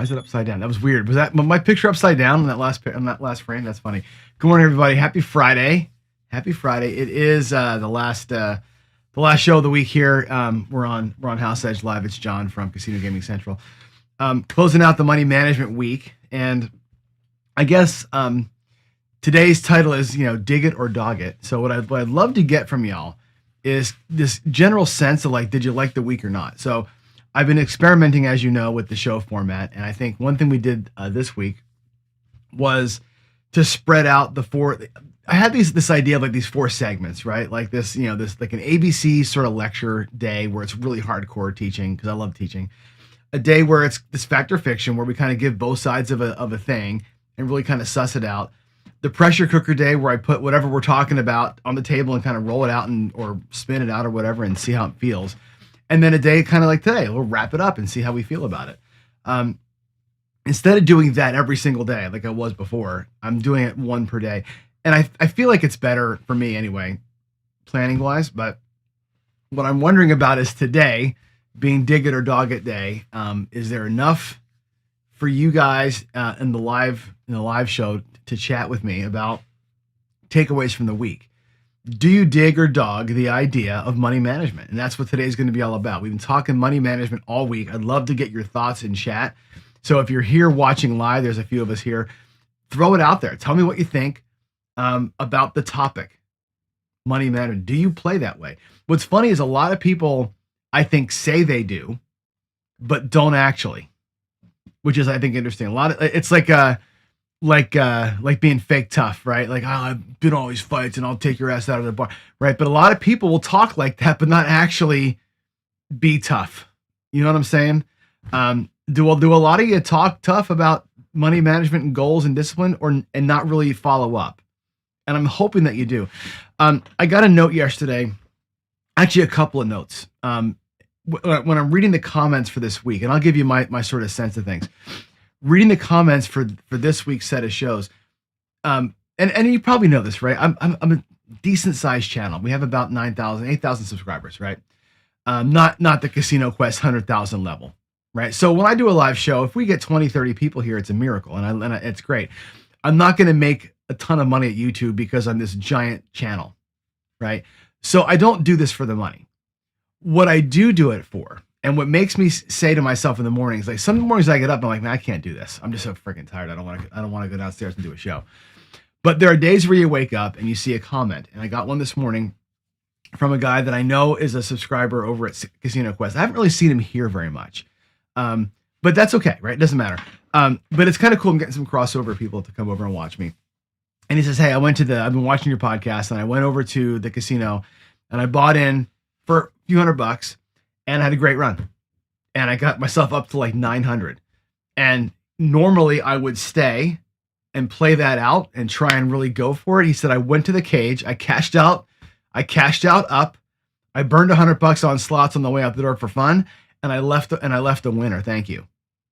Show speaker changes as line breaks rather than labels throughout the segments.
Why is it upside down? That was weird. Was that my picture upside down on that last frame? That's funny. Good morning, everybody. Happy Friday. Happy Friday. It is the last show of the week here. We're on House Edge Live. It's John from Casino Gaming Central. Closing out the money management week, and I guess today's title is dig it or dog it. So what I'd love to get from y'all is this general sense of did you like the week or not? So I've been experimenting, as you know, with the show format, and I think one thing we did this week was to spread out the four. I had this idea of these four segments, right? Like this, this like an ABC sort of lecture day where it's really hardcore teaching because I love teaching. A day where it's this fact or fiction where we kind of give both sides of a thing and really kind of suss it out. The pressure cooker day where I put whatever we're talking about on the table and kind of roll it out or spin it out or whatever and see how it feels. And then a day kind of like today, we'll wrap it up and see how we feel about it. Instead of doing that every single day like I was before, I'm doing it one per day. And I feel like it's better for me anyway, planning wise. But what I'm wondering about is today being dig it or dog it day. Is there enough for you guys in the live show to chat with me about takeaways from the week? Do you dig or dog the idea of money management? And that's what today's going to be all about. We've been talking money management all week. I'd love to get your thoughts in chat. So if you're here watching live, there's a few of us here. Throw it out there. Tell me what you think about the topic, money management. Do you play that way? What's funny is a lot of people, I think, say they do, but don't actually, which is, I think, interesting. It's like being fake tough, right? Like, I've been all these fights and I'll take your ass out of the bar, right? But a lot of people will talk like that, but not actually be tough. You know what I'm saying? Do a lot of you talk tough about money management and goals and discipline and not really follow up? And I'm hoping that you do. I got a note yesterday, actually a couple of notes. When I'm reading the comments for this week, and I'll give you my sort of sense of things. Reading the comments for this week's set of shows, and you probably know this, right? I'm a decent sized channel. We have about 8,000 subscribers, right? Not the Casino Quest 100,000 level, right? So when I do a live show, if we get 20, 30 people here, it's a miracle, and it's great. I'm not going to make a ton of money at YouTube because I'm this giant channel, right? So I don't do this for the money. What I do it for, and what makes me say to myself in the mornings, like some mornings I get up, I'm like, man, I can't do this. I'm just so freaking tired. I don't want to go downstairs and do a show. But there are days where you wake up and you see a comment. And I got one this morning from a guy that I know is a subscriber over at Casino Quest. I haven't really seen him here very much. But that's okay, right? It doesn't matter. But it's kind of cool. I'm getting some crossover people to come over and watch me. And he says, hey, I've been watching your podcast and I went over to the casino and I bought in for a few $100 and I had a great run. And I got myself up to like 900. And normally I would stay and play that out and try and really go for it. He said, I went to the cage. I cashed out up. I burned $100 on slots on the way out the door for fun. And I left a winner. Thank you.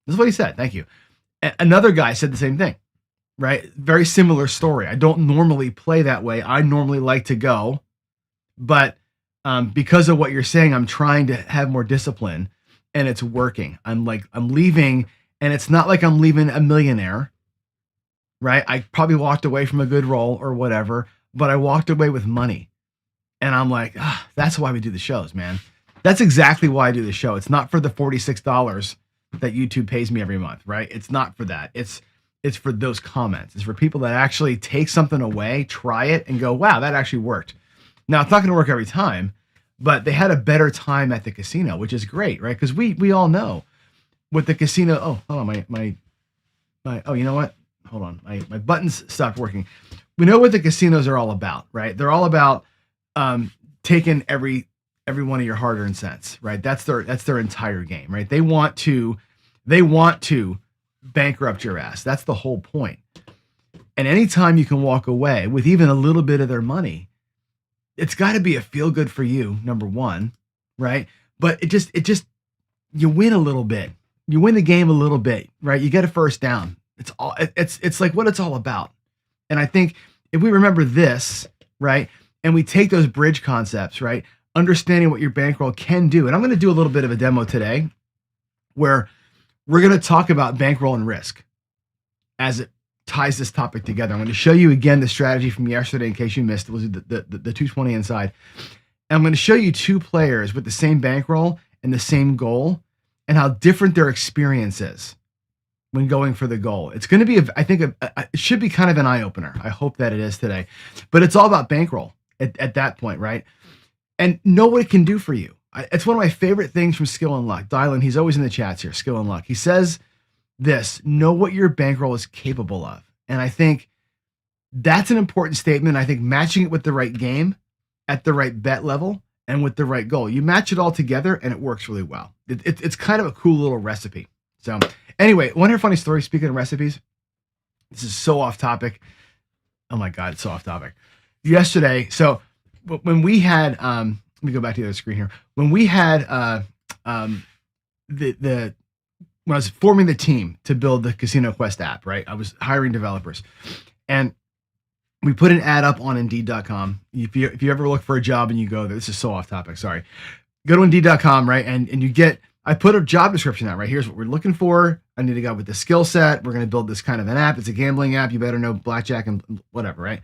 This is what he said. Thank you. Another guy said the same thing, right? Very similar story. I don't normally play that way. I normally like to go, but because of what you're saying, I'm trying to have more discipline and it's working. I'm leaving and it's not like I'm leaving a millionaire, right? I probably walked away from a good roll or whatever, but I walked away with money and I'm like, that's why we do the shows, man. That's exactly why I do the show. It's not for the $46 that YouTube pays me every month, right? It's not for that. It's for those comments. It's for people that actually take something away, try it, and go, wow, that actually worked. Now, it's not going to work every time, but they had a better time at the casino, which is great, right? Because we all know with the casino. Oh, hold on, my. Oh, you know what? Hold on, my buttons stopped working. We know what the casinos are all about, right? They're all about taking every one of your hard-earned cents, right? That's their entire game, right? They want to bankrupt your ass. That's the whole point. And anytime you can walk away with even a little bit of their money, it's got to be a feel good for you, number one, right? But it just you win a little bit. You win the game a little bit, right? You get a first down. It's like what it's all about. And I think if we remember this, right, and we take those bridge concepts, right, understanding what your bankroll can do. And I'm going to do a little bit of a demo today where we're going to talk about bankroll and risk as it ties this topic together. I'm going to show you again the strategy from yesterday in case you missed it. Was the 220 inside. And I'm going to show you two players with the same bankroll and the same goal and how different their experience is when going for the goal. It's going to be, it should be kind of an eye-opener. I hope that it is today. But it's all about bankroll at that point, right? And know what it can do for you. It's one of my favorite things from Skill and Luck. Dylan, he's always in the chats here, Skill and Luck. He says this, know what your bankroll is capable of. And I think that's an important statement. I think matching it with the right game at the right bet level and with the right goal. You match it all together and it works really well. It's kind of a cool little recipe. So anyway, want to hear a funny story? Speaking of recipes, this is so off topic. Oh my God, it's so off topic. Yesterday, so when we had, let me go back to the other screen here. When we had when I was forming the team to build the Casino Quest app, right? I was hiring developers, and we put an ad up on Indeed.com. If you ever look for a job and you go there, this is so off topic, sorry. Go to Indeed.com, right? And you get, I put a job description out, right? Here's what we're looking for. I need a guy with the skill set. We're going to build this kind of an app. It's a gambling app. You better know blackjack and whatever, right?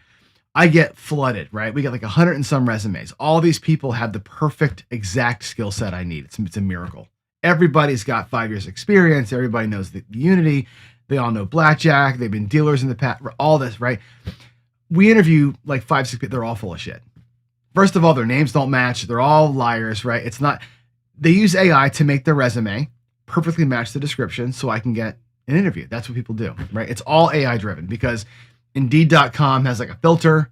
I get flooded, right? We got like 100 and some resumes. All these people have the perfect exact skill set I need. It's a miracle. Everybody's got 5 years experience. Everybody knows the Unity. They all know blackjack. They've been dealers in the past, all this, right? We interview like 5, 6 people. They're all full of shit. First of all, their names don't match. They're all liars, right? It's not, they use AI to make their resume perfectly match the description so I can get an interview. That's what people do, right? It's all AI driven because Indeed.com has like a filter,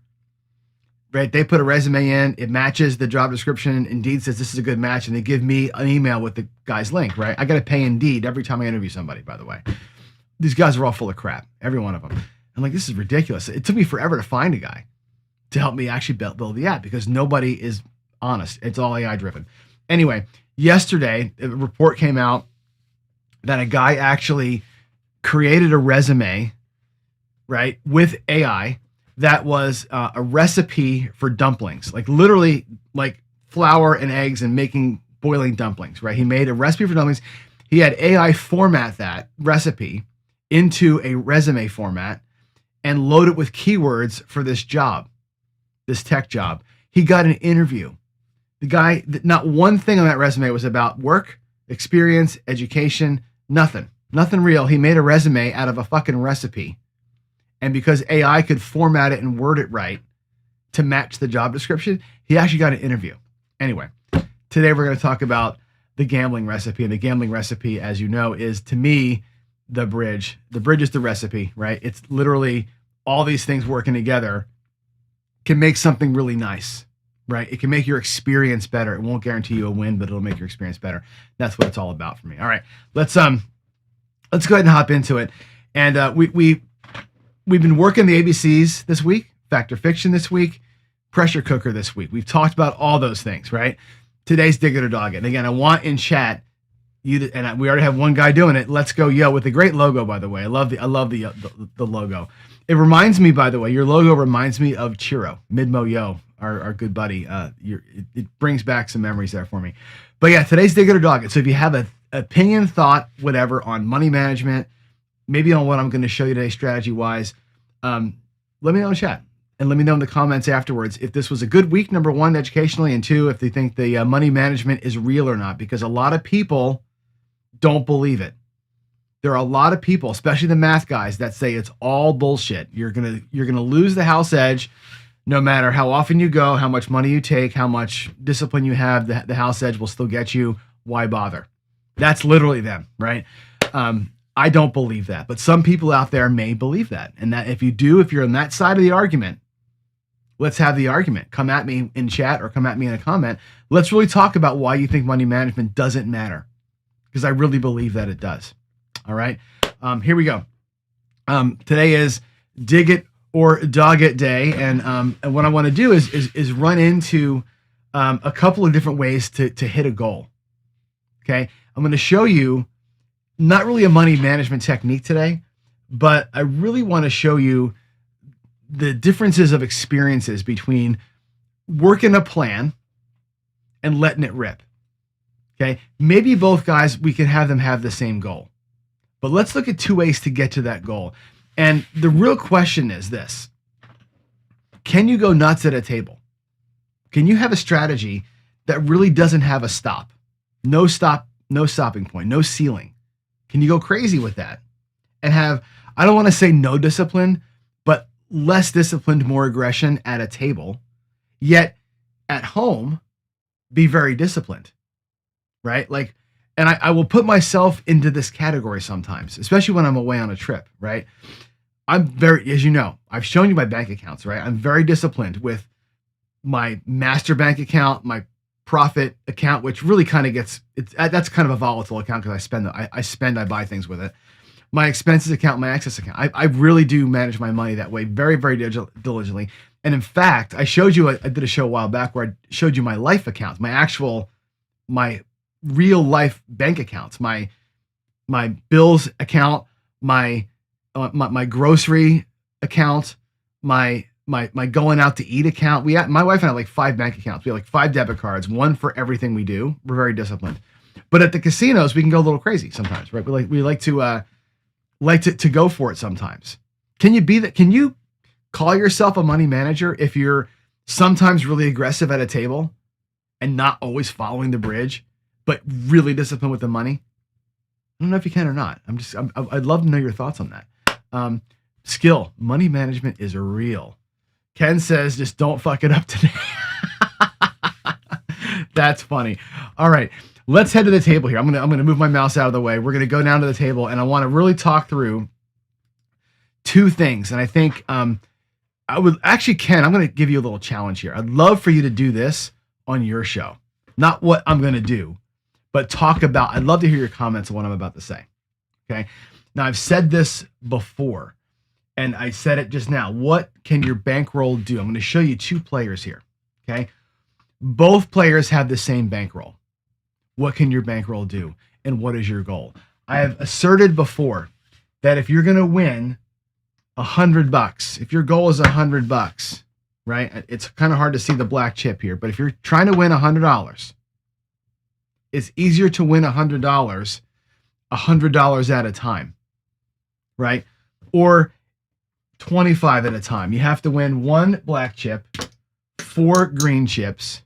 right? They put a resume in, it matches the job description. Indeed says this is a good match, and they give me an email with the guy's link, right? I got to pay Indeed every time I interview somebody, by the way. These guys are all full of crap, every one of them. I'm like, this is ridiculous. It took me forever to find a guy to help me actually build the app because nobody is honest. It's all AI driven. Anyway, yesterday, a report came out that a guy actually created a resume, right, with AI that was a recipe for dumplings, like literally like flour and eggs and making boiling dumplings, right? He made a recipe for dumplings. He had AI format that recipe into a resume format and load it with keywords for this job, this tech job. He got an interview. The guy, not one thing on that resume was about work, experience, education, nothing real. He made a resume out of a fucking recipe. And because AI could format it and word it right to match the job description, he actually got an interview. Anyway, today we're going to talk about the gambling recipe. And the gambling recipe, as you know, is to me, the bridge. The bridge is the recipe, right? It's literally all these things working together can make something really nice, right? It can make your experience better. It won't guarantee you a win, but it'll make your experience better. That's what it's all about for me. All right, let's go ahead and hop into it. And we've been working the ABCs this week, fact or fiction this week, pressure cooker this week. We've talked about all those things, right? Today's dig it or dog it. And again, I want in chat you to, and we already have one guy doing it. Let's go yo with a great logo, by the way. I love the logo. It reminds me, by the way, your logo reminds me of Chiro, Midmo Yo, our good buddy. It brings back some memories there for me. But yeah, today's dig it or dog it. So if you have an opinion, thought, whatever on money management, maybe on what I'm going to show you today strategy-wise, let me know in chat. And let me know in the comments afterwards if this was a good week, number one, educationally, and two, if they think the money management is real or not, because a lot of people don't believe it. There are a lot of people, especially the math guys, that say it's all bullshit. You're gonna lose the house edge no matter how often you go, how much money you take, how much discipline you have, the house edge will still get you. Why bother? That's literally them, right? I don't believe that, but some people out there may believe that. And that if you're on that side of the argument, let's have the argument. Come at me in chat or come at me in a comment. Let's really talk about why you think money management doesn't matter, because I really believe that it does. All right, here we go. Today is dig it or dog it day, and what I want to do is run into a couple of different ways to hit a goal. Okay, I'm going to show you not really a money management technique today, but I really want to show you the differences of experiences between working a plan and letting it rip. Okay, maybe both guys, we can have them have the same goal. But let's look at 2 ways to get to that goal. And the real question is this: can you go nuts at a table? Can you have a strategy that really doesn't have a stop? No stop, no stopping point, no ceiling. Can you go crazy with that and have, I don't want to say no discipline, but less disciplined, more aggression at a table, yet at home, be very disciplined, right? Like, and I will put myself into this category sometimes, especially when I'm away on a trip, right? I'm very, as you know, I've shown you my bank accounts, right? I'm very disciplined with my master bank account, my profit account, which really kind of gets, that's kind of a volatile account because I buy things with it. My expenses account, my access account. I really do manage my money that way very, very diligently. And in fact, I showed you, I did a show a while back where I showed you my life accounts, my real life bank accounts, my bills account, my grocery account, my going out to eat account. My wife and I have like 5 bank accounts. We have like 5 debit cards, one for everything we do. We're very disciplined. But at the casinos, we can go a little crazy sometimes, right? We like to go for it sometimes. Can you be that? Can you call yourself a money manager if you're sometimes really aggressive at a table and not always following the bridge, but really disciplined with the money? I don't know if you can or not. I'd love to know your thoughts on that. Skill, money management is real. Ken says, just don't fuck it up today. That's funny. All right, let's head to the table here. I'm gonna move my mouse out of the way. We're gonna go down to the table, and I want to really talk through 2 things. And I think I would actually, Ken, I'm gonna give you a little challenge here. I'd love for you to do this on your show. Not what I'm gonna do, but talk about. I'd love to hear your comments on what I'm about to say. Okay. Now I've said this before, and I said it just now. What can your bankroll do? I'm going to show you 2 players here. Okay. Both players have the same bankroll. What can your bankroll do? And what is your goal? I have asserted before that if you're going to win $100, if your goal is $100, right? It's kind of hard to see the black chip here, but if you're trying to win $100, it's easier to win $100 at a time, right? Or 25 at a time. You have to win 1 black chip, 4 green chips,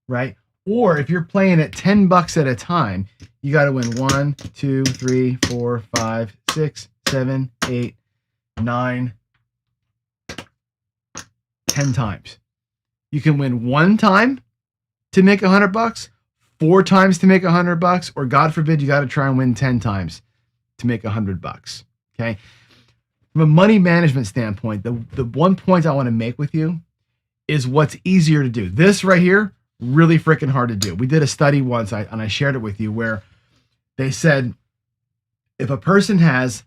right? Or if you're playing at $10 at a time, you got to win 1, 2, 3, 4, 5, 6, 7, 8, 9, 10 times. You can win 1 time to make $100, 4 times to make $100, or God forbid, you got to try and win 10 times to make $100. Okay. From a money management standpoint, the one point I want to make with you is what's easier to do. This right here, really freaking hard to do. We did a study once, and I shared it with you, where they said if a person has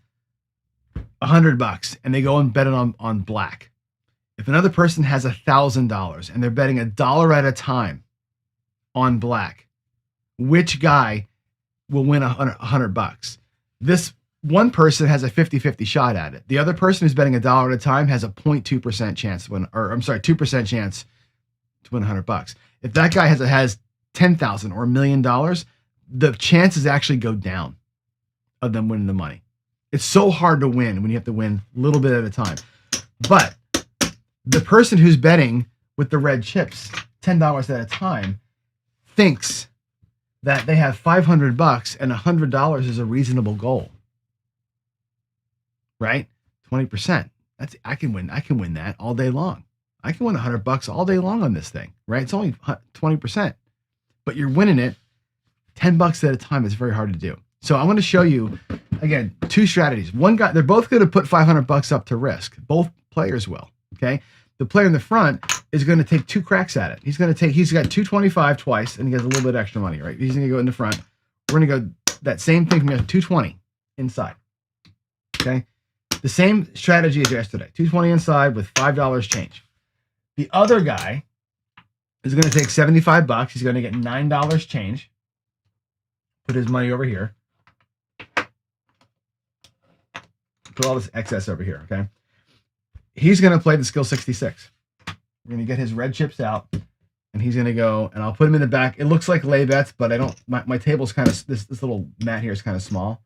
$100 and they go and bet it on black, if another person has $1,000 and they're betting $1 at a time on black, which guy will win $100? This one person has a 50-50 shot at it. The other person who's betting $1 at a time has a 0.2% chance to win, 2% chance to win $100. If that guy has $10,000 or $1 million, the chances actually go down of them winning the money. It's so hard to win when you have to win a little bit at a time. But the person who's betting with the red chips, $10 at a time, thinks that they have $500 and $100 is a reasonable goal. Right? 20%. I can win that all day long. I can win $100 all day long on this thing, right? It's only 20%, but you're winning it $10 at a time. Is very hard to do. So I want to show you again 2 strategies. One guy, they're both going to put $500 up to risk. Both players will. Okay. The player in the front is going to take 2 cracks at it. He's got 225 twice, and he has a little bit extra money, right? He's going to go in the front. We're going to go that same thing from 220 inside. Okay. The same strategy as yesterday. 220 inside with $5 change. The other guy is going to take $75. He's going to get $9 change. Put his money over here. Put all this excess over here, okay? He's going to play the skill 66. We're going to get his red chips out, and he's going to go, and I'll put him in the back. It looks like lay bets, but I don't, my table's kind of, this little mat here is kind of small.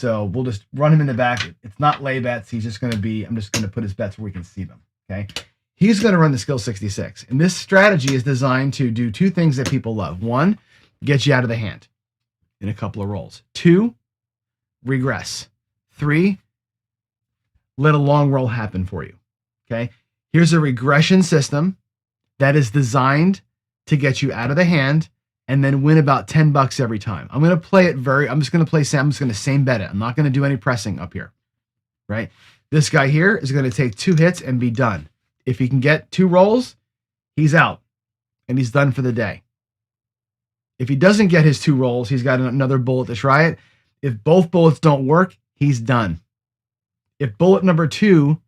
So we'll just run him in the back. It's not lay bets. He's just going to be, I'm just going to put his bets where we can see them. Okay. He's going to run the skill 66. And this strategy is designed to do two things that people love. One, get you out of the hand in a couple of rolls. Two, regress. Three, let a long roll happen for you. Okay. Here's a regression system that is designed to get you out of the hand and then win about $10 every time. I'm going to play it I'm just going to same bet it. I'm not going to do any pressing up here, right? This guy here is going to take 2 hits and be done. If he can get 2 rolls, he's out and he's done for the day. If he doesn't get his 2 rolls, he's got another bullet to try it. If both bullets don't work, he's done. If bullet number 2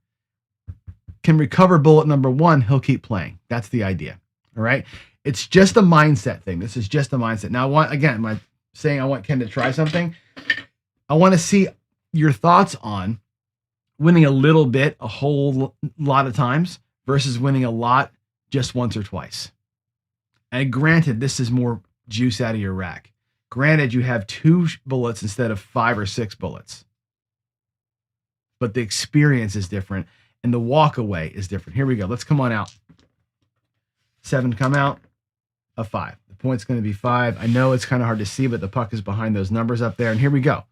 can recover bullet number 1, he'll keep playing. That's the idea. All right. It's just a mindset thing. This is just a mindset. Now, I want Ken to try something. I want to see your thoughts on winning a little bit, a whole lot of times versus winning a lot just once or twice. And granted, this is more juice out of your rack. Granted, you have 2 bullets instead of 5 or 6 bullets. But the experience is different and the walk away is different. Here we go. Let's come on out. 7 come out. A 5. The point's going to be 5. I know it's kind of hard to see, but the puck is behind those numbers up there. And here we go.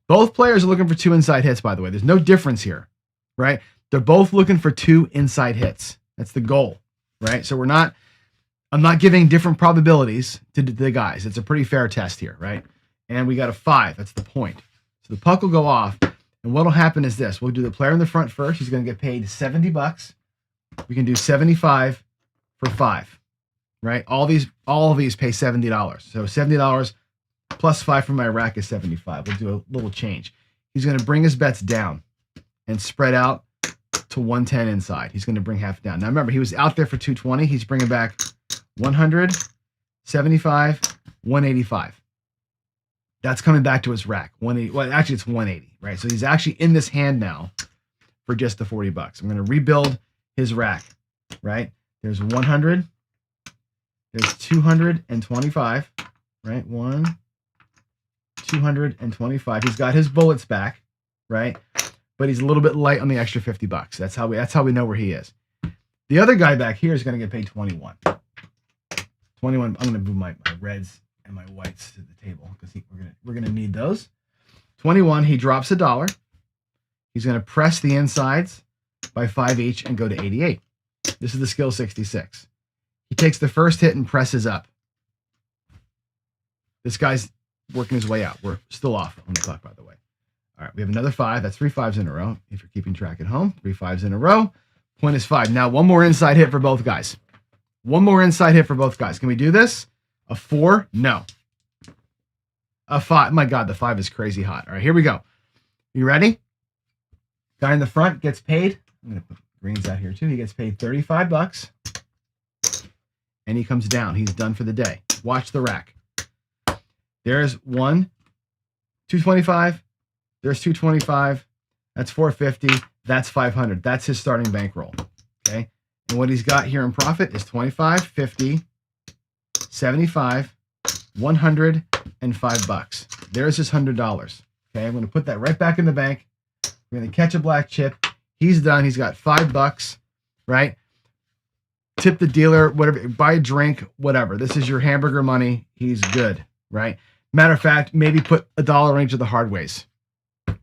Both players are looking for 2 inside hits, by the way. There's no difference here, right? They're both looking for 2 inside hits. That's the goal, right? So I'm not giving different probabilities to the guys. It's a pretty fair test here, right? And we got a 5. That's the point. So the puck will go off. And what'll happen is this. We'll do the player in the front first. He's going to get paid $70. We can do 75 for 5. Right? All of these pay $70. So $70 plus 5 from my rack is 75. We'll do a little change. He's going to bring his bets down and spread out to 110 inside. He's going to bring half down. Now remember, he was out there for 220. He's bringing back 100, 75, 185. That's coming back to his rack. 180. Well, actually, it's 180, right? So he's actually in this hand now for just the $40. I'm going to rebuild his rack, right? There's 100. There's 225, right? 225. He's got his bullets back, right? But he's a little bit light on the extra $50. That's how we know where he is. The other guy back here is going to get paid 21. 21. I'm going to move my reds and my whites to the table because we're going to need those. 21. He drops $1. He's going to press the insides by 5 each and go to 88. This is the skill 66. He takes the first hit and presses up. This guy's working his way out. We're still off on the clock, by the way. All right, we have another 5. That's 3 5s in a row. If you're keeping track at home, 3 5s in a row. Point is 5. Now, one more inside hit for both guys. One more inside hit for both guys. Can we do this? A 4? No. A 5. My God, the 5 is crazy hot. All right, here we go. You ready? Guy in the front gets paid. I'm going to put greens out here too. He gets paid $35. And he comes down. He's done for the day. Watch the rack. There's 1, 225. There's 225. That's 450. That's 500. That's his starting bankroll. Okay. And what he's got here in profit is 25, 50, 75, 100, and $5. There's his $100. Okay. I'm going to put that right back in the bank. We're going to catch a black chip. He's done. He's got $5, right? Tip the dealer, whatever, buy a drink, whatever. This is your hamburger money. He's good, right? Matter of fact, maybe put $1 into the hard ways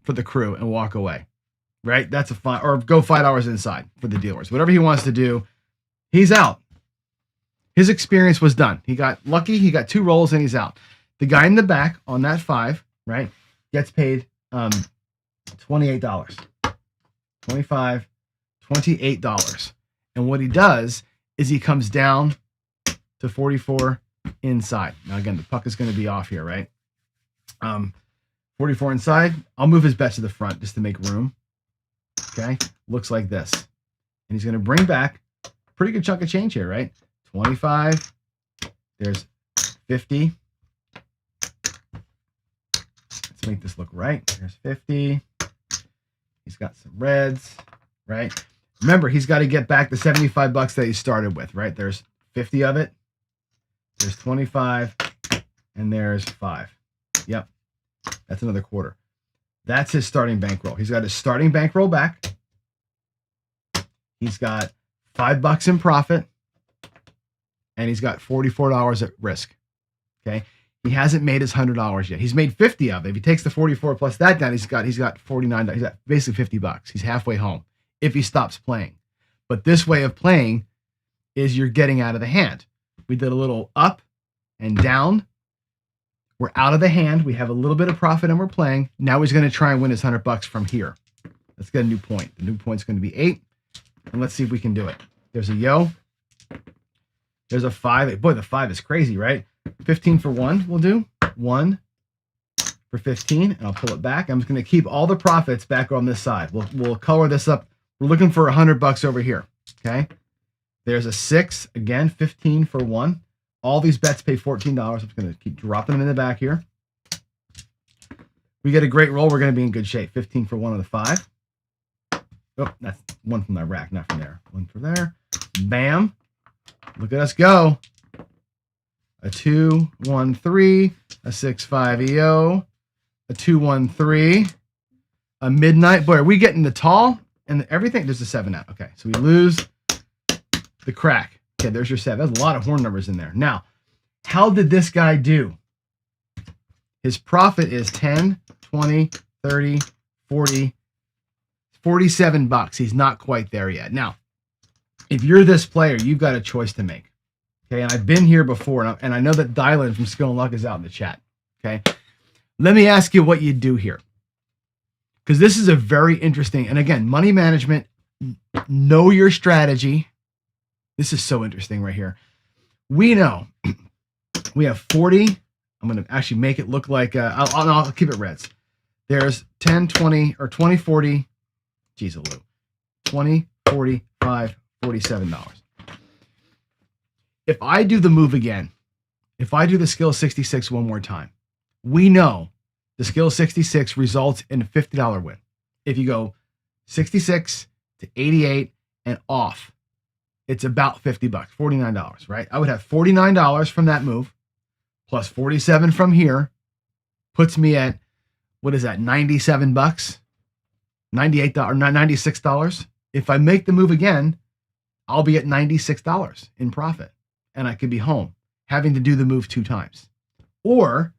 for the crew and walk away, right? That's a fine, or go $5 inside for the dealers. Whatever he wants to do, he's out. His experience was done. He got lucky. He got 2 rolls and he's out. The guy in the back on that 5, right, gets paid $28. 25, $28. And what he does is he comes down to 44 inside. Now, again, the puck is going to be off here, right? 44 inside. I'll move his bet to the front just to make room. Okay. Looks like this. And he's going to bring back a pretty good chunk of change here, right? 25. There's 50. Let's make this look right. There's 50. He's got some reds, right? Remember, he's got to get back the $75 that he started with, right? There's 50 of it. There's 25, and there's 5. Yep. That's another quarter. That's his starting bankroll. He's got his starting bankroll back. He's got $5 in profit, and he's got $44 at risk. Okay. He hasn't made his $100 yet. He's made 50 of it. If he takes the 44 plus that down, he's got 49. He's got basically $50. He's halfway home if he stops playing. But this way of playing is you're getting out of the hand. We did a little up and down. We're out of the hand. We have a little bit of profit and we're playing. Now he's going to try and win his $100 from here. Let's get a new point. The new point's going to be 8. And let's see if we can do it. There's a yo. There's a 5. Boy, the 5 is crazy, right? 15 for 1 we'll do. 1 for 15, and I'll pull it back. I'm just going to keep all the profits back on this side. We'll color this up. We're looking for $100 over here, okay? There's a 6, again, 15 for 1. All these bets pay $14. I'm just going to keep dropping them in the back here. We get a great roll, we're going to be in good shape. 15 for 1 on the 5. Oh, that's 1 from the rack, not from there. 1 for there. Bam. Look at us go. A 2, 1, 3, a 6, 5 EO, a 2, 1, 3, a midnight. Boy, are we getting the tall and everything? There's a 7 out. Okay, so we lose the crack. Okay, there's your 7. There's a lot of horn numbers in there. Now, how did this guy do? His profit is 10, 20, 30, 40, $47. He's not quite there yet. Now, if you're this player, you've got a choice to make. Okay, and I've been here before, and I know that Dylan from Skill and Luck is out in the chat. Okay, let me ask you what you do here, because this is a very interesting, and again, money management, know your strategy. This is so interesting right here. We know we have 40. I'm going to actually make it look like, I'll keep it reds. There's 10, 20, or 20, 40, geez, a little, 20, 45, $47. If I do the move again, if I do the skill 66 one more time, we know the skill 66 results in a $50 win. If you go 66 to 88 and off, it's about $50, $49, right? I would have $49 from that move plus 47 from here, puts me at, what is that, $97, $98 or $96. If I make the move again, I'll be at $96 in profit. And I could be home, having to do the move 2 times. Or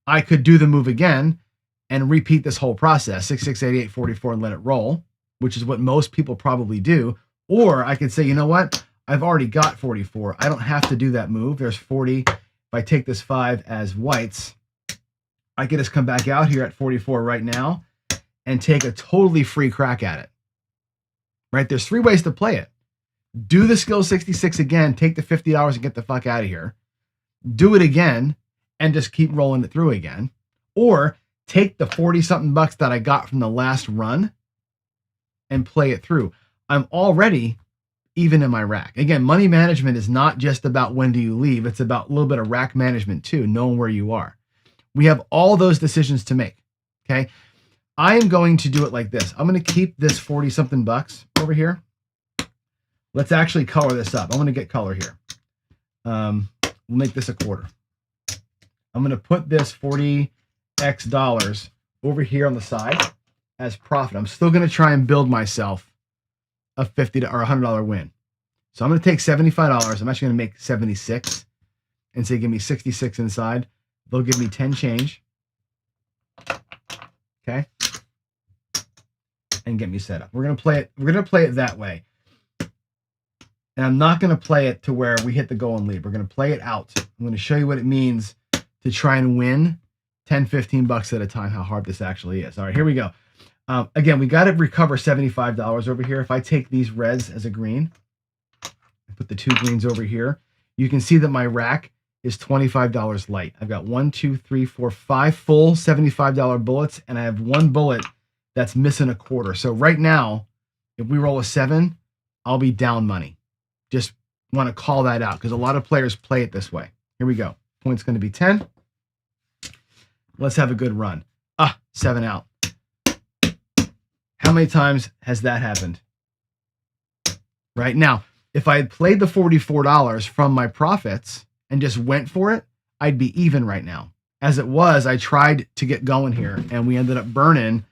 I could do the move again and repeat this whole process, 66, 88, 44, and let it roll, which is what most people probably do. Or I could say, you know what? I've already got 44. I don't have to do that move. There's 40. If I take this 5 as whites, I could just come back out here at 44 right now and take a totally free crack at it. Right? There's 3 ways to play it. Do the skill 66 again, take the $50 and get the fuck out of here. Do it again and just keep rolling it through again. Or take the 40-something bucks that I got from the last run and play it through. I'm already even in my rack. Again, money management is not just about when do you leave. It's about a little bit of rack management too, knowing where you are. We have all those decisions to make, okay? I am going to do it like this. I'm going to keep this 40-something bucks over here. Let's actually color this up. I'm going to get color here. We'll make this a quarter. I'm going to put this 40x dollars over here on the side as profit. I'm still going to try and build myself a $50 or $100 win. So I'm going to take $75. I'm actually going to make 76 and say, give me 66 inside. They'll give me 10 change. Okay. And get me set up. We're going to play it. We're going to play it that way. And I'm not going to play it to where we hit the go and leave. We're going to play it out. I'm going to show you what it means to try and win 10, 15 bucks at a time, how hard this actually is. All right, here we go. Again, we got to recover $75 over here. If I take these reds as a green, I put the 2 greens over here, you can see that my rack is $25 light. I've got 1, 2, 3, 4, 5 full $75 bullets, and I have 1 bullet that's missing a quarter. So right now, if we roll a 7, I'll be down money. Just want to call that out because a lot of players play it this way. Here we go. Point's going to be 10. Let's have a good run. 7 out. How many times has that happened? Right now, if I had played the $44 from my profits and just went for it, I'd be even right now. as it was, I tried to get going here, and we ended up burning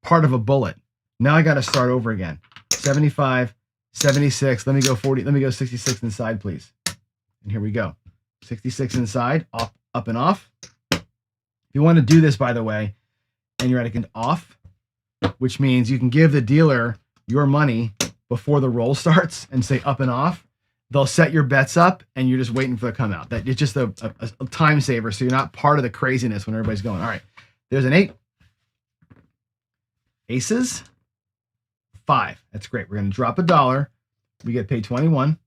part of a bullet. Now I got to start over again. 75, 76. Let me go 40. Let me go 66 inside, please. And here we go. 66 inside, up and off. If you want to do this, by the way, and you're at an off, which means you can give the dealer your money before the roll starts and say up and off. They'll set your bets up, and you're just waiting for the come out. That it's just a time saver, so you're not part of the craziness when everybody's going. All right, there's an 8. Aces, 5. That's great. We're going to drop $1. We get paid 21.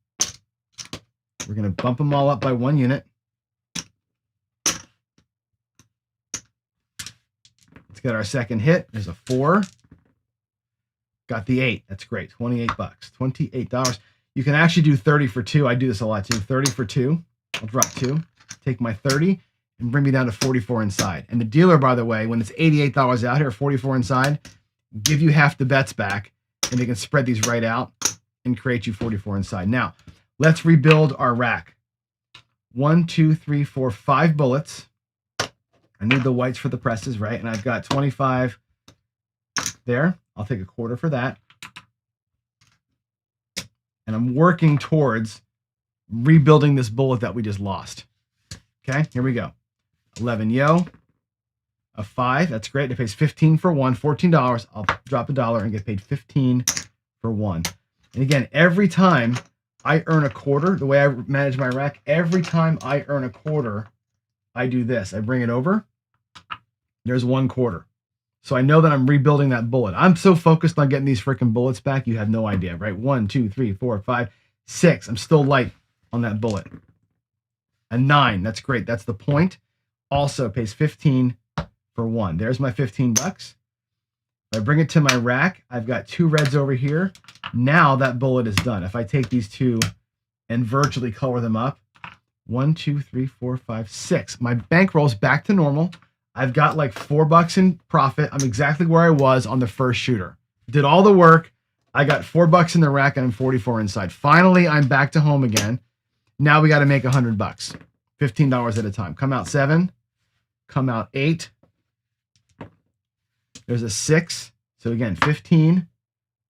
We're going to bump them all up by 1 unit. Let's get our second hit. There's a 4. Got the 8. That's great. $28. $28. You can actually do 30 for 2. I do this a lot too. 30 for 2. I'll drop 2. Take my 30 and bring me down to 44 inside. And the dealer, by the way, when it's $88 out here, 44 inside, give you half the bets back, and they can spread these right out and create you 44 inside. Now, let's rebuild our rack. 1, 2, 3, 4, 5 bullets. I need the whites for the presses, right? And I've got 25 there. I'll take a quarter for that. And I'm working towards rebuilding this bullet that we just lost. Okay, here we go. 11 yo. A 5. That's great. It pays 15 for 1. $14. I'll drop $1 and get paid 15 for 1. And again, every time I earn a quarter, the way I manage my rack, every time I earn a quarter, I do this. I bring it over. There's 1 quarter. So I know that I'm rebuilding that bullet. I'm so focused on getting these freaking bullets back, you have no idea, right? 1, 2, 3, 4, 5, 6. I'm still light on that bullet. A 9. That's great. That's the point. Also pays 15 for 1. There's my $15. If I bring it to my rack, I've got 2 reds over here. Now that bullet is done. If I take these 2 and virtually color them up, 1, 2, 3, 4, 5, 6. My bankroll's back to normal. I've got like $4 in profit. I'm exactly where I was on the first shooter. Did all the work. I got $4 in the rack and I'm 44 inside. Finally, I'm back to home again. Now we got to make $100. $15 at a time. Come out 7. Come out 8. There's a 6. So again, 15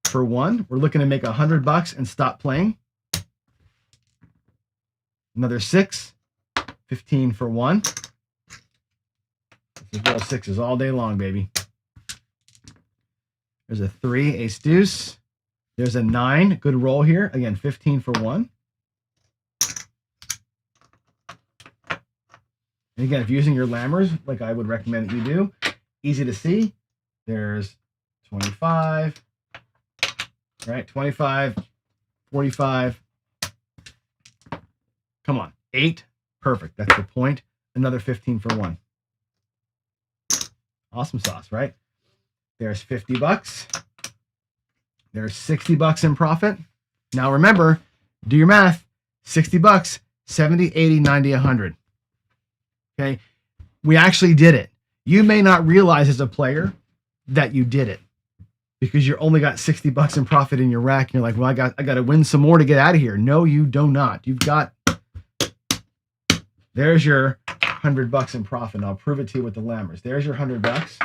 for 1. We're looking to make $100 and stop playing. Another 6. 15 for 1. This is roll 6s all day long, baby. There's a 3, ace deuce. There's a 9, good roll here. Again, 15 for 1. And again, if you're using your lammers, like I would recommend that you do, easy to see. There's 25, right? 25, 45. Come on, 8. Perfect. That's the point. Another 15 for 1. Awesome sauce, right? There's $50. There's $60 in profit. Now remember, do your math. $60, 70, 80, 90, 100. Okay? We actually did it. You may not realize as a player that you did it because you only got $60 in profit in your rack. And you're like, well, I got to win some more to get out of here. No, you do not. You've got, there's your $100 in profit. And I'll prove it to you with the lammers. There's your $100.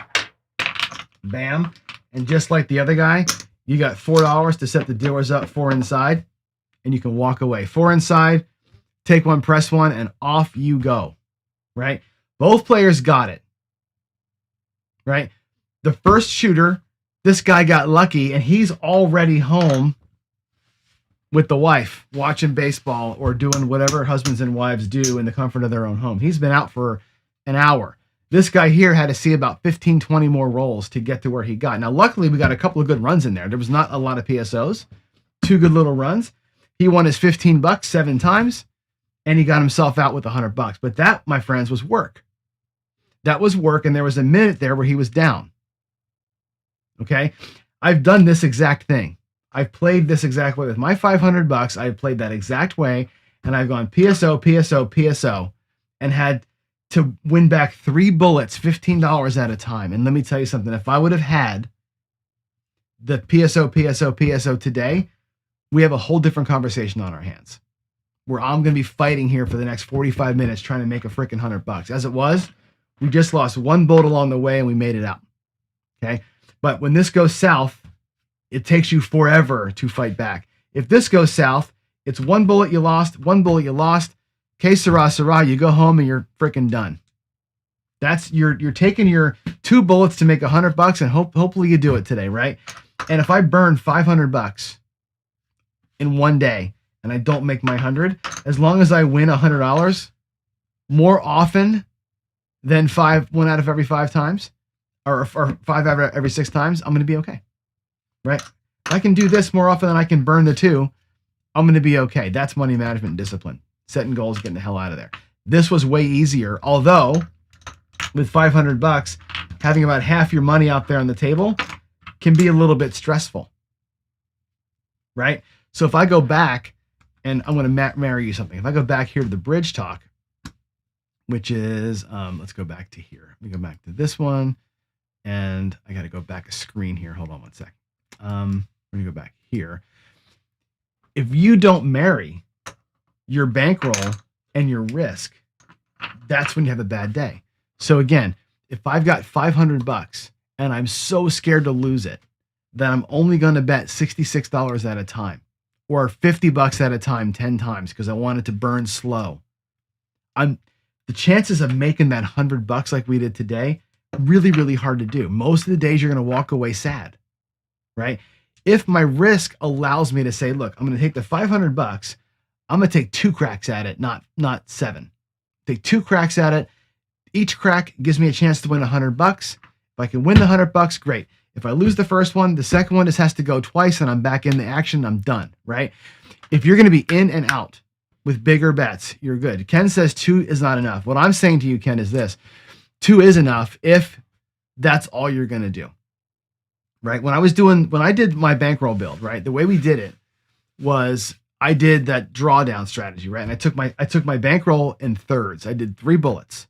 Bam. And just like the other guy, you got $4 to set the dealers up 4 inside, and you can walk away. 4 inside, take 1, press 1, and off you go. Right? Both players got it. Right? The first shooter, this guy got lucky, and he's already home with the wife, watching baseball or doing whatever husbands and wives do in the comfort of their own home. He's been out for an hour. This guy here had to see about 15, 20 more rolls to get to where he got. Now, luckily, we got a couple of good runs in there. There was not a lot of PSOs. 2 good little runs. He won his $15 7 times, and he got himself out with $100. But that, my friends, was work. That was work, and there was a minute there where he was down. Okay? I've done this exact thing. I've played this exact way. With my $500, I've played that exact way, and I've gone PSO, PSO, PSO, and had to win back 3 bullets, $15 at a time. And let me tell you something. If I would have had the PSO, PSO, PSO today, we have a whole different conversation on our hands. where I'm going to be fighting here for the next 45 minutes trying to make a freaking $100. As it was, we just lost one bullet along the way and we made it out. Okay. But when this goes south, it takes you forever to fight back. If this goes south, it's one bullet you lost, one bullet you lost. Que sera, sera, you go home and you're freaking done. That's you're taking your 2 bullets to make $100 and hopefully you do it today, right? And if I burn $500 in one day and I don't make my 100, as long as I win $100 more often than 1 out of every 5 times, or 5 out of every 6 times, I'm going to be okay, right? If I can do this more often than I can burn the 2, I'm going to be okay. That's money management and discipline. Setting goals, getting the hell out of there. This was way easier, although with $500, having about half your money out there on the table can be a little bit stressful, right? So if I go back, and I'm going to marry you something. If I go back here to the bridge talk, which is, let's go back to here. Let me go back to this one, and I got to go back a screen here. Hold on one sec. We're going to go back here. If you don't marry your bankroll and your risk, that's when you have a bad day. So again, if I've got $500 and I'm so scared to lose it, then I'm only going to bet $66 at a time, or $50 at a time 10 times because I want it to burn slow. The chances of making that $100 like we did today, really, really hard to do. Most of the days you're going to walk away sad, right? If my risk allows me to say, look, I'm going to take the $500, I'm going to take 2 cracks at it, not 7. Take 2 cracks at it. Each crack gives me a chance to win $100. If I can win the $100, great. If I lose the first one, the second one just has to go twice and I'm back in the action. I'm done, right? If you're going to be in and out with bigger bets, you're good. Ken says 2 is not enough. What I'm saying to you, Ken, is this. 2 is enough if that's all you're going to do, right? When I did my bankroll build, right? The way we did it was I did that drawdown strategy, right? And I took my bankroll in thirds. I did 3 bullets.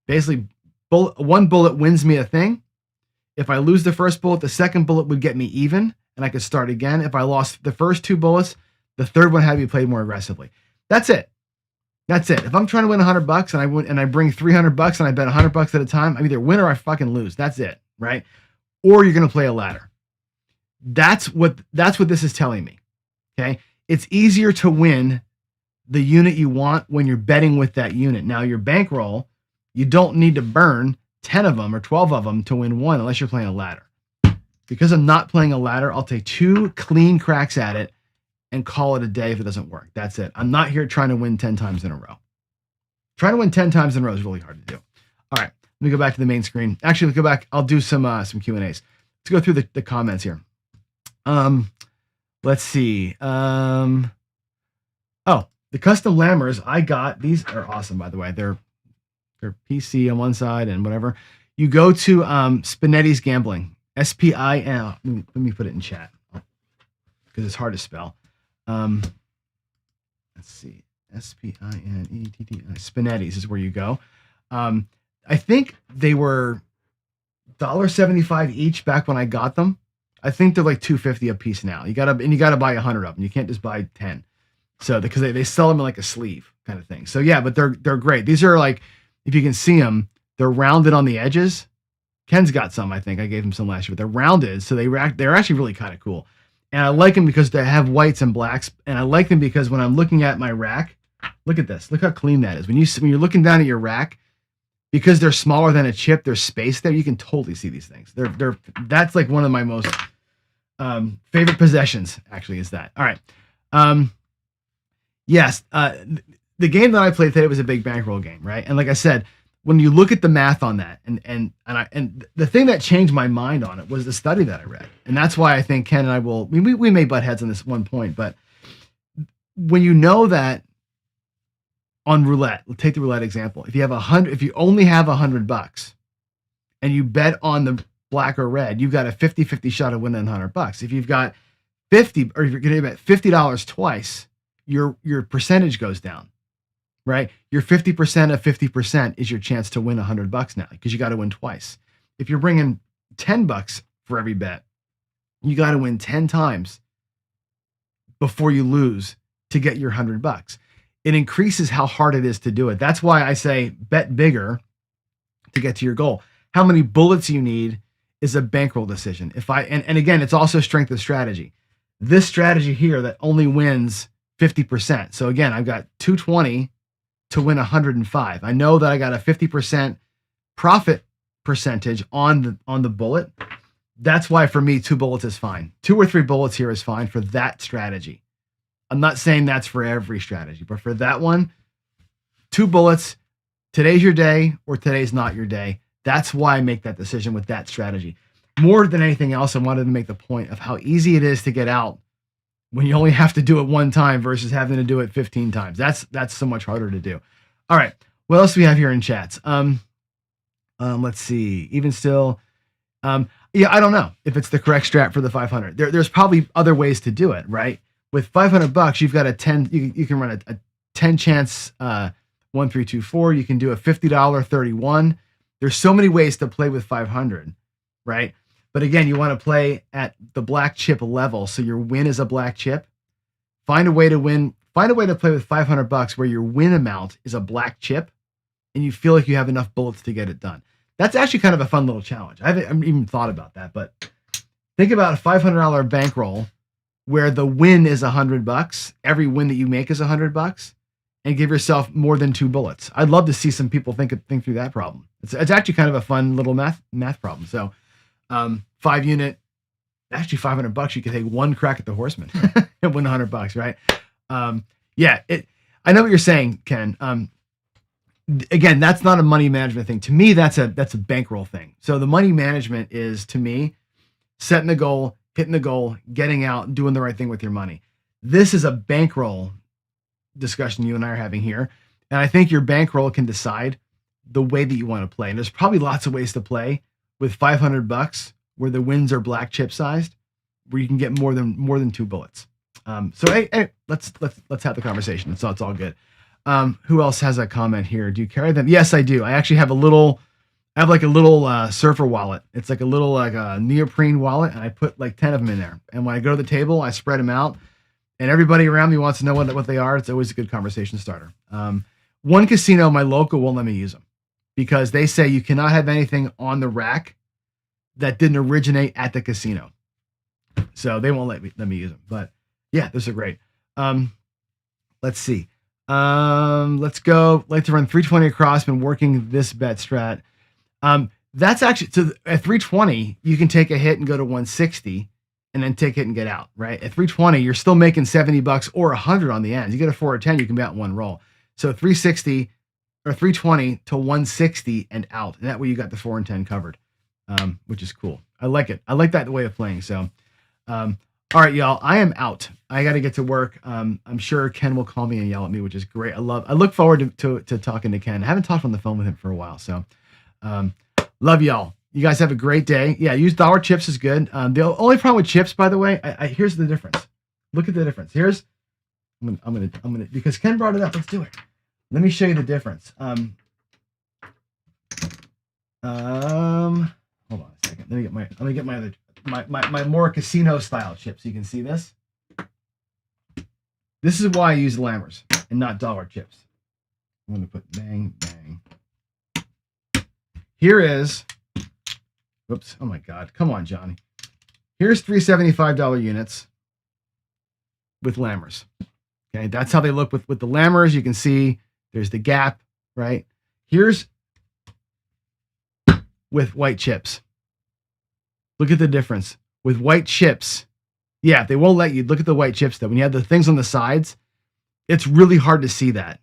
Basically, one bullet wins me a thing. If I lose the first bullet, the second bullet would get me even, and I could start again. If I lost the first 2 bullets, the third one had to be played more aggressively. That's it. That's it. If I'm trying to win $100 and I bring $300 and I bet $100 at a time, I either win or I fucking lose. That's it, right? Or you're going to play a ladder. That's what this is telling me. Okay, it's easier to win the unit you want when you're betting with that unit. Now your bankroll, you don't need to burn 10 of them or 12 of them to win 1 unless you're playing a ladder. Because I'm not playing a ladder, I'll take 2 clean cracks at it and call it a day if it doesn't work. That's it. I'm not here trying to win 10 times in a row. Trying to win 10 times in a row is really hard to do. All right, let me go back to the main screen. Actually, let's go back. I'll do some Q&As. Let's go through the comments here. Let's see. Oh, the custom lammers I got. These are awesome, by the way. They're PC on one side and whatever. You go to Spinetti's Gambling. SPIN. Let me put it in chat because it's hard to spell. Let's see. SPINETTI. Spinetti's is where you go. I think they were $1.75 each back when I got them. I think they're like $2.50 a piece now. You gotta buy 100 of them. You can't just buy 10. So because they sell them in like a sleeve kind of thing. So yeah, but they're great. These are like, if you can see them, they're rounded on the edges. Ken's got some, I think. I gave him some last year, but they're rounded, so they're actually really kind of cool. And I like them because they have whites and blacks, and I like them because when I'm looking at my rack, look at this. Look how clean that is. When you're looking down at your rack, because they're smaller than a chip, there's space there. You can totally see these things. That's like one of my most favorite possessions. Actually, is that. All right. Yes. The game that I played today was a big bankroll game, right? And like I said, when you look at the math on that, and the thing that changed my mind on it was the study that I read, and that's why I think Ken and I will. We may butt heads on this one point, but when you know that on roulette, we'll take the roulette example. If you only have $100 and you bet on the black or red, you've got a 50-50 shot of winning $100. If you've got 50, or if you're going to bet $50 twice, your percentage goes down. Right? Your 50% of 50% is your chance to win $100 now because you got to win twice. If you're bringing $10 for every bet, you got to win 10 times before you lose to get your $100. it increases how hard it is to do it. That's why I say bet bigger to get to your goal. How many bullets you need is a bankroll decision. And again, it's also strength of strategy. This strategy here that only wins 50%. So again, I've got 220 to win 105. I know that I got a 50% profit percentage on the bullet. That's why for me, 2 bullets is fine. 2 or 3 bullets here is fine for that strategy. I'm not saying that's for every strategy, but for that one, 2 bullets, today's your day or today's not your day. That's why I make that decision with that strategy. More than anything else, I wanted to make the point of how easy it is to get out when you only have to do it one time versus having to do it 15 times. That's so much harder to do. All right. What else do we have here in chats? Let's see. Even still, yeah, I don't know if it's the correct strat for the 500. There's probably other ways to do it, right? With $500, you've got a 10. You can run a 10 chance 1 3 2 4. You can do a $50 31. There's so many ways to play with 500, right? But again, you want to play at the black chip level, so your win is a black chip. Find a way to win. Find a way to play with $500 where your win amount is a black chip, and you feel like you have enough bullets to get it done. That's actually kind of a fun little challenge. I haven't even thought about that, but think about a $500 bankroll where the win is $100. Every win that you make is $100, and give yourself more than 2 bullets. I'd love to see some people think through that problem. It's actually kind of a fun little math problem. So, 5 unit, actually $500. You could take 1 crack at the horseman and win $100, right? Yeah, I know what you're saying, Ken. Again, that's not a money management thing. To me, that's a bankroll thing. So the money management is, to me, setting the goal, hitting the goal, getting out, doing the right thing with your money. This is a bankroll discussion you and I are having here. And I think your bankroll can decide the way that you want to play. And there's probably lots of ways to play with $500 where the wins are black chip sized, where you can get more than 2 bullets. So hey, let's have the conversation. It's all good. Who else has a comment here? Do you carry them? Yes, I do. I actually have I have like a little surfer wallet. It's like a little like a neoprene wallet, and I put like 10 of them in there. And when I go to the table, I spread them out, and everybody around me wants to know what they are. It's always a good conversation starter. One casino, my local, won't let me use them because they say you cannot have anything on the rack that didn't originate at the casino. So they won't let me use them. But yeah, those are great. Let's see. Let's go. Like to run 320 across. Been working this bet strat. That's actually, so at 320, you can take a hit and go to 160 and then take it and get out, right? At 320, you're still making $70 or 100 on the ends. You get a 4 or 10, you can be out in one roll. So 360 or 320 to 160 and out. And that way you got the 4 and 10 covered, which is cool. I like it. I like that way of playing. So, all right, y'all, I am out. I got to get to work. I'm sure Ken will call me and yell at me, which is great. I look forward to talking to Ken. I haven't talked on the phone with him for a while. So, love y'all. You guys have a great day. Yeah, use dollar chips is good. The only problem with chips, by the way, here's the difference. Look at the difference. I'm gonna because Ken brought it up. Let's do it. Let me show you the difference. Hold on a second. Let me get my other my more casino style chip so you can see this. This is why I use Lammers and not dollar chips. I'm gonna put bang bang. Here is, whoops, oh my God, come on, Johnny. Here's $375 units with Lammers. Okay, that's how they look with the Lammers. You can see there's the gap, right? Here's with white chips. Look at the difference. With white chips, yeah, they won't let you. Look at the white chips though. When you have the things on the sides, it's really hard to see that,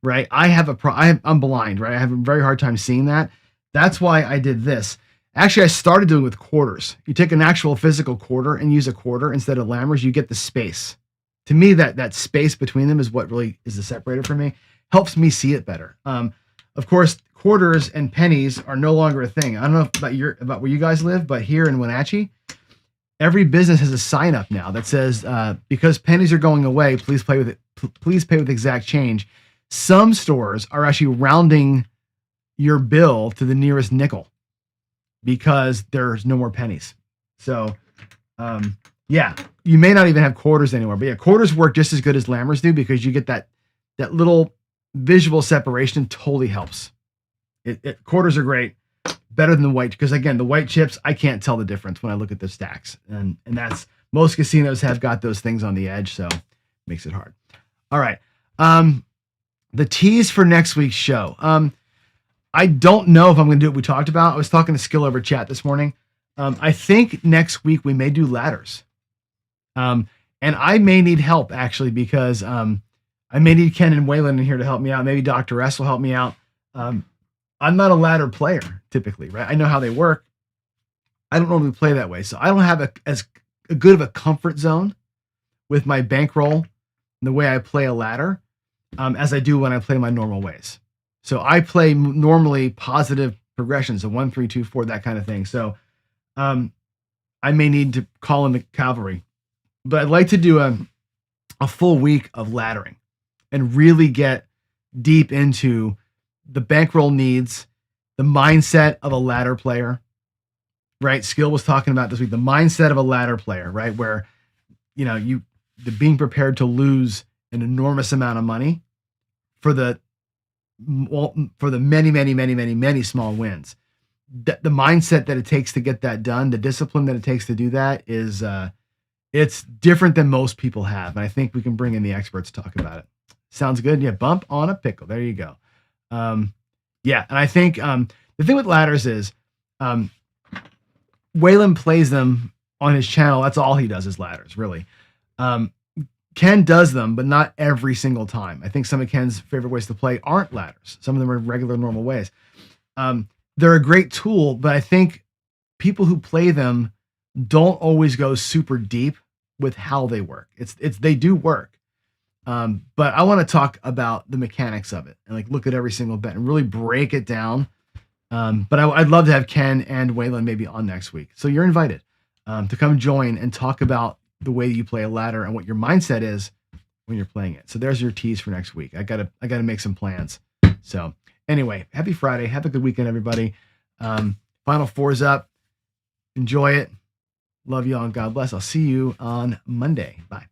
right? I'm blind, right? I have a very hard time seeing that. That's why I did this. Actually, I started doing it with quarters. You take an actual physical quarter and use a quarter instead of Lammers, you get the space. To me, that space between them is what really is the separator for me. Helps me see it better. Of course, quarters and pennies are no longer a thing. I don't know about where you guys live, but here in Wenatchee, every business has a sign up now that says, because pennies are going away, please pay with exact change. Some stores are actually rounding your bill to the nearest nickel because there's no more pennies. So, yeah, you may not even have quarters anymore, but yeah, quarters work just as good as Lammers do because you get that that little visual separation totally helps. Quarters are great, better than the white, because again, the white chips, I can't tell the difference when I look at the stacks, and that's, most casinos have got those things on the edge, so it makes it hard. All right, the tease for next week's show. I don't know if I'm going to do what we talked about. I was talking to Skill over chat this morning. I think next week we may do ladders, and I may need help actually, because I may need Ken and Waylon in here to help me out. Maybe Dr. S will help me out. I'm not a ladder player typically, right? I know how they work. I don't normally play that way. So I don't have as good of a comfort zone with my bankroll and the way I play a ladder as I do when I play my normal ways. So I play normally positive progressions, a 1, 3, 2, 4, that kind of thing. So I may need to call in the cavalry, but I'd like to do a full week of laddering and really get deep into the bankroll needs, the mindset of a ladder player, right? Skill was talking about this week, the mindset of a ladder player, right? Where, the being prepared to lose an enormous amount of money for the many, many, many, many, many small wins. The mindset that it takes to get that done, the discipline that it takes to do that is, it's different than most people have. And I think we can bring in the experts to talk about it. Sounds good. Yeah. Bump on a pickle. There you go. Yeah. And I think, the thing with ladders is, Waylon plays them on his channel. That's all he does is ladders, really. Ken does them, but not every single time. I think some of Ken's favorite ways to play aren't ladders. Some of them are regular, normal ways. They're a great tool, but I think people who play them don't always go super deep with how they work. They do work. But I want to talk about the mechanics of it and like look at every single bet and really break it down. But I'd love to have Ken and Waylon maybe on next week. So you're invited to come join and talk about the way you play a ladder and what your mindset is when you're playing it. So there's your tease for next week. I gotta make some plans. So anyway, happy Friday. Have a good weekend, everybody. Final Four's up. Enjoy it. Love you all and God bless. I'll see you on Monday. Bye.